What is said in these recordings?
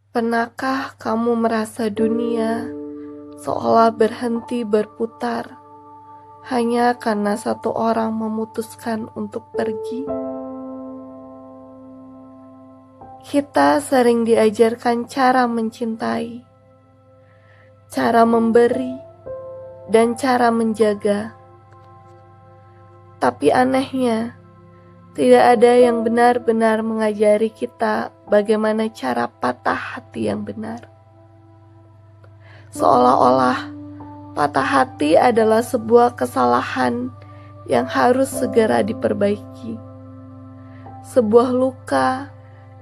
Pernahkah kamu merasa dunia seolah berhenti berputar hanya karena satu orang memutuskan untuk pergi? Kita sering diajarkan cara mencintai, cara memberi, dan cara menjaga. Tapi anehnya, tidak ada yang benar-benar mengajari kita bagaimana cara patah hati yang benar. Seolah-olah patah hati adalah sebuah kesalahan yang harus segera diperbaiki. Sebuah luka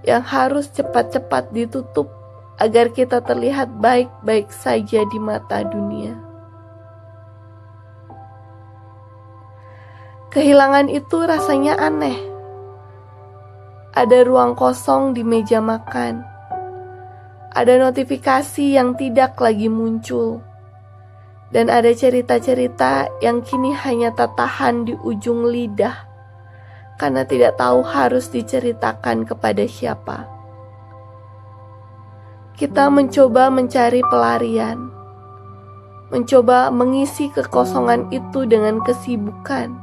yang harus cepat-cepat ditutup agar kita terlihat baik-baik saja di mata dunia. Kehilangan itu rasanya aneh. Ada ruang kosong di meja makan. Ada notifikasi yang tidak lagi muncul. Dan ada cerita-cerita yang kini hanya tertahan di ujung lidah karena tidak tahu harus diceritakan kepada siapa. Kita mencoba mencari pelarian, mencoba mengisi kekosongan itu dengan kesibukan,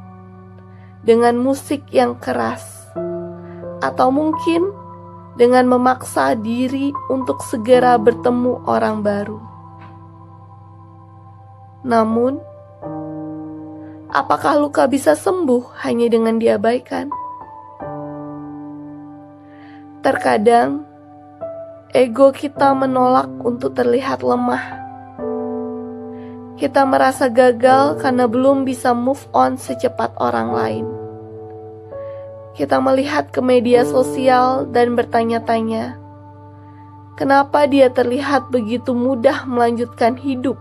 dengan musik yang keras, atau mungkin dengan memaksa diri untuk segera bertemu orang baru. Namun, apakah luka bisa sembuh hanya dengan diabaikan? Terkadang, ego kita menolak untuk terlihat lemah. Kita merasa gagal karena belum bisa move on secepat orang lain. Kita melihat ke media sosial dan bertanya-tanya, kenapa dia terlihat begitu mudah melanjutkan hidup,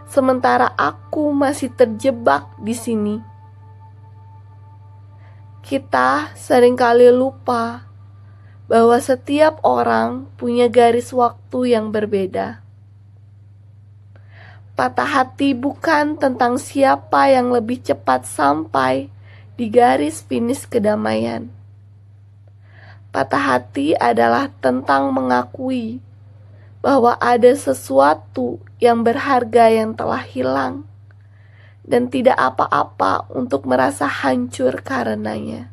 sementara aku masih terjebak di sini. Kita seringkali lupa bahwa setiap orang punya garis waktu yang berbeda. Patah hati bukan tentang siapa yang lebih cepat sampai di garis finish kedamaian. Patah hati adalah tentang mengakui bahwa ada sesuatu yang berharga yang telah hilang dan tidak apa-apa untuk merasa hancur karenanya.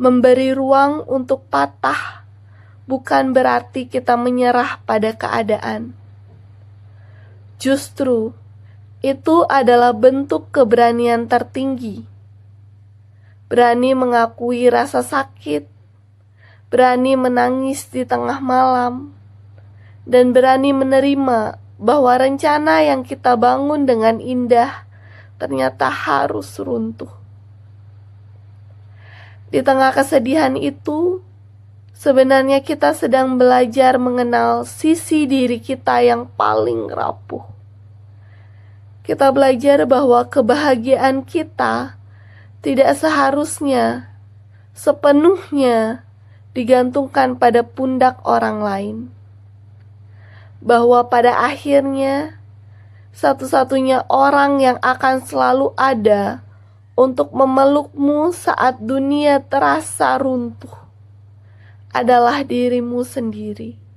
Memberi ruang untuk patah bukan berarti kita menyerah pada keadaan. Justru, itu adalah bentuk keberanian tertinggi. Berani mengakui rasa sakit, berani menangis di tengah malam, dan berani menerima bahwa rencana yang kita bangun dengan indah ternyata harus runtuh. Di tengah kesedihan itu, sebenarnya kita sedang belajar mengenal sisi diri kita yang paling rapuh. Kita belajar bahwa kebahagiaan kita tidak seharusnya sepenuhnya digantungkan pada pundak orang lain. Bahwa pada akhirnya satu-satunya orang yang akan selalu ada untuk memelukmu saat dunia terasa runtuh adalah dirimu sendiri.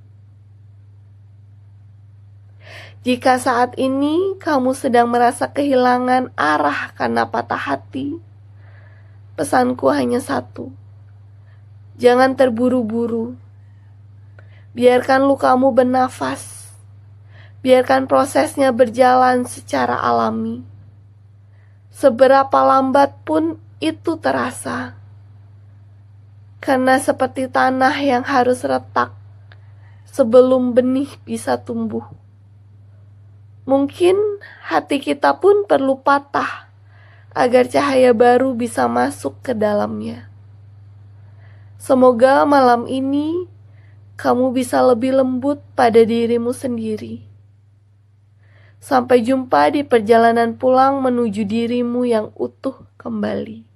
Jika saat ini kamu sedang merasa kehilangan arah karena patah hati, pesanku hanya satu: jangan terburu-buru. Biarkan lukamu bernafas. Biarkan prosesnya berjalan secara alami. Seberapa lambat pun itu terasa. Karena seperti tanah yang harus retak sebelum benih bisa tumbuh. Mungkin hati kita pun perlu patah agar cahaya baru bisa masuk ke dalamnya. Semoga malam ini kamu bisa lebih lembut pada dirimu sendiri. Sampai jumpa di perjalanan pulang menuju dirimu yang utuh kembali.